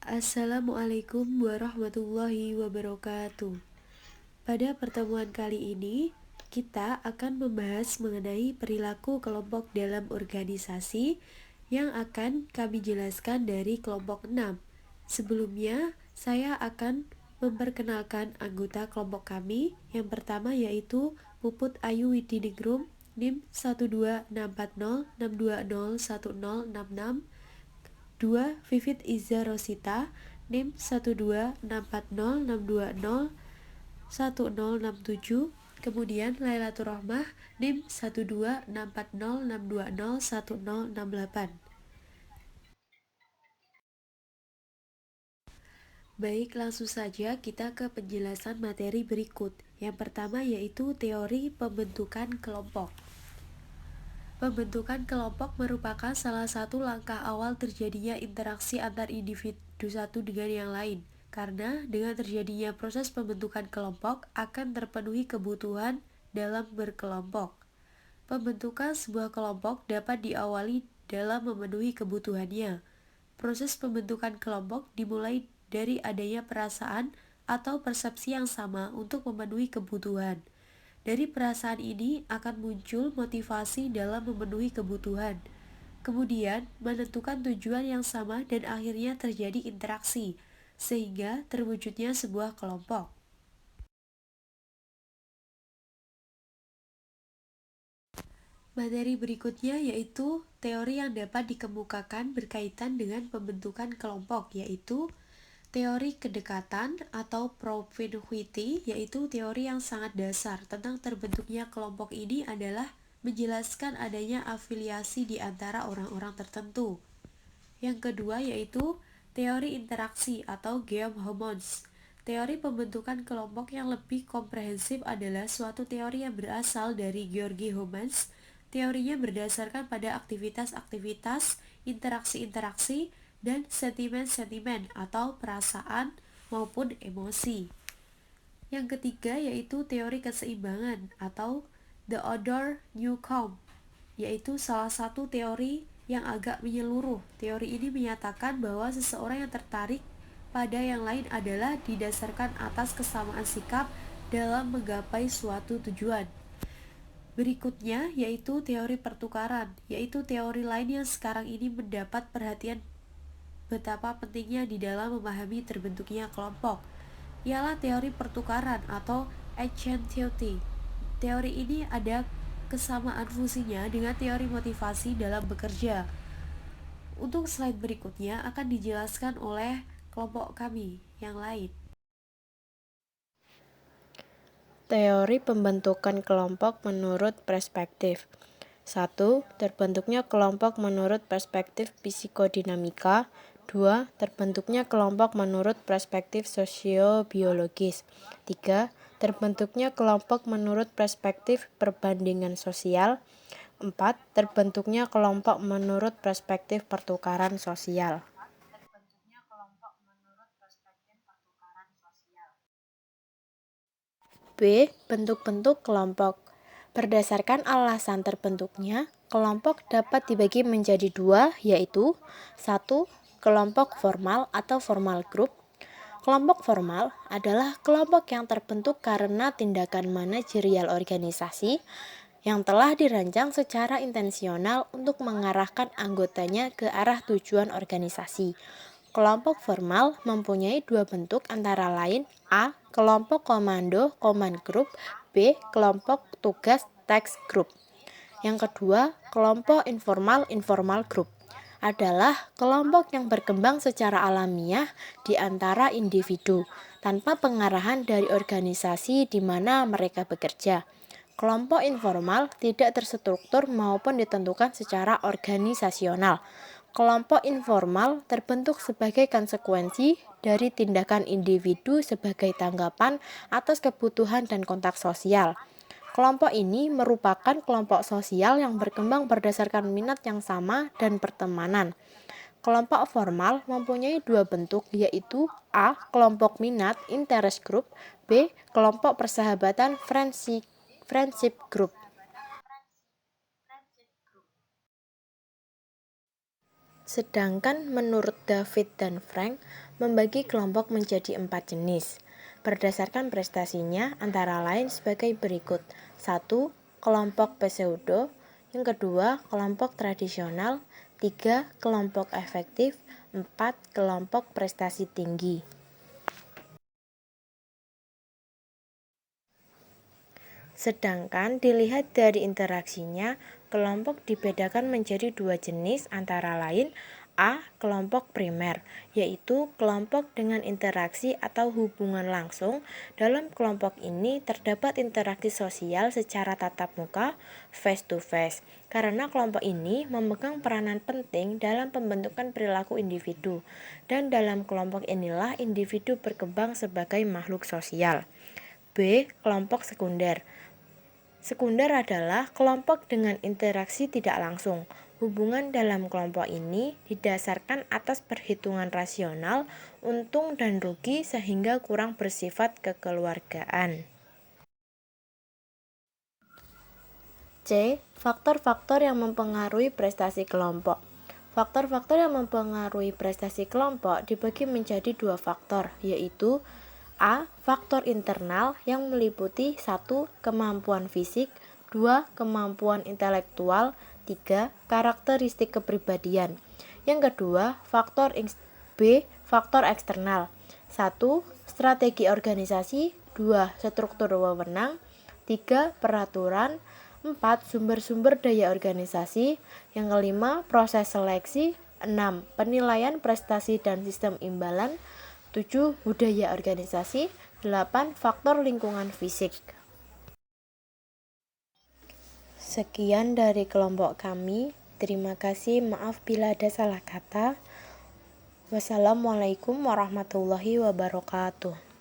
Assalamualaikum warahmatullahi wabarakatuh. Pada pertemuan kali ini, kita akan membahas mengenai perilaku kelompok dalam organisasi yang akan kami jelaskan dari kelompok 6. Sebelumnya, saya akan memperkenalkan anggota kelompok kami. Yang pertama yaitu Puput Ayu Widiningrum, NIM 1264062010666. 2. Vivit Iza Rosita, NIM 1264062010667. Kemudian Lailatul Rahmah, NIM 1264062010668. Baik, langsung saja kita ke penjelasan materi berikut. Yang pertama yaitu teori pembentukan kelompok. Pembentukan kelompok merupakan salah satu langkah awal terjadinya interaksi antar individu satu dengan yang lain. Karena dengan terjadinya proses pembentukan kelompok akan terpenuhi kebutuhan dalam berkelompok. Pembentukan sebuah kelompok dapat diawali dalam memenuhi kebutuhannya. Proses pembentukan kelompok dimulai dari adanya perasaan atau persepsi yang sama untuk memenuhi kebutuhan. Dari perasaan ini akan muncul motivasi dalam memenuhi kebutuhan. Kemudian menentukan tujuan yang sama dan akhirnya terjadi interaksi, sehingga terwujudnya sebuah kelompok. Materi berikutnya yaitu teori yang dapat dikemukakan berkaitan dengan pembentukan kelompok, yaitu teori kedekatan atau propinquity, yaitu teori yang sangat dasar tentang terbentuknya kelompok ini adalah menjelaskan adanya afiliasi di antara orang-orang tertentu. Yang kedua yaitu teori interaksi atau Guillaume Homons. Teori pembentukan kelompok yang lebih komprehensif adalah suatu teori yang berasal dari Georgi Homons. Teorinya berdasarkan pada aktivitas-aktivitas, interaksi-interaksi, dan sentimen-sentimen atau perasaan maupun emosi. Yang ketiga yaitu teori keseimbangan atau The Other New Calm, yaitu salah satu teori yang agak menyeluruh. Teori ini menyatakan bahwa seseorang yang tertarik pada yang lain adalah didasarkan atas kesamaan sikap dalam menggapai suatu tujuan. Berikutnya yaitu teori pertukaran, yaitu teori lain yang sekarang ini mendapat perhatian betapa pentingnya di dalam memahami terbentuknya kelompok. Ialah teori pertukaran atau agentivity. Teori ini ada kesamaan fungsinya dengan teori motivasi dalam bekerja. Untuk slide berikutnya akan dijelaskan oleh kelompok kami yang lain. Teori pembentukan kelompok menurut perspektif. 1. Terbentuknya kelompok menurut perspektif psikodinamika. 2. Terbentuknya kelompok menurut perspektif sosiobiologis. 3. Terbentuknya kelompok menurut perspektif perbandingan sosial. 4. Terbentuknya kelompok menurut perspektif pertukaran sosial. B. Bentuk-bentuk kelompok. Berdasarkan alasan terbentuknya, kelompok dapat dibagi menjadi dua, yaitu 1. Kelompok formal atau formal group. Kelompok formal adalah kelompok yang terbentuk karena tindakan manajerial organisasi yang telah dirancang secara intensional untuk mengarahkan anggotanya ke arah tujuan organisasi. Kelompok formal mempunyai dua bentuk antara lain A. Kelompok komando command group. B. Kelompok tugas task group. Yang kedua, kelompok informal group adalah kelompok yang berkembang secara alamiah di antara individu tanpa pengarahan dari organisasi di mana mereka bekerja. Kelompok informal tidak terstruktur maupun ditentukan secara organisasional. Kelompok informal terbentuk sebagai konsekuensi dari tindakan individu sebagai tanggapan atas kebutuhan dan kontak sosial. Kelompok ini merupakan kelompok sosial yang berkembang berdasarkan minat yang sama dan pertemanan. Kelompok formal mempunyai dua bentuk, yaitu A. Kelompok minat interest group. B. Kelompok persahabatan friendship group. Sedangkan menurut David dan Frank, membagi kelompok menjadi 4 jenis. Berdasarkan prestasinya antara lain sebagai berikut. 1. Kelompok pseudo. Yang kedua, kelompok tradisional. 3. Kelompok efektif. 4. Kelompok prestasi tinggi. Sedangkan dilihat dari interaksinya, kelompok dibedakan menjadi 2 jenis antara lain A. Kelompok primer, yaitu kelompok dengan interaksi atau hubungan langsung. Dalam kelompok ini terdapat interaksi sosial secara tatap muka, face to face, karena kelompok ini memegang peranan penting dalam pembentukan perilaku individu, dan dalam kelompok inilah individu berkembang sebagai makhluk sosial. B. Kelompok sekunder. Sekunder adalah kelompok dengan interaksi tidak langsung. Hubungan dalam kelompok ini didasarkan atas perhitungan rasional, untung dan rugi sehingga kurang bersifat kekeluargaan. C. Faktor-faktor yang mempengaruhi prestasi kelompok. Faktor-faktor yang mempengaruhi prestasi kelompok dibagi menjadi 2 faktor, yaitu A. Faktor internal yang meliputi 1. Kemampuan fisik, 2. Kemampuan intelektual, 3. Karakteristik kepribadian. Yang kedua, B. Faktor eksternal. 1. Strategi organisasi, 2. Struktur wewenang, 3. Peraturan, 4. Sumber-sumber daya organisasi. Yang kelima, proses seleksi, 6. Penilaian prestasi dan sistem imbalan, 7. Budaya organisasi, 8. Faktor lingkungan fisik. Sekian dari kelompok kami. Terima kasih, maaf bila ada salah kata. Wassalamualaikum warahmatullahi wabarakatuh.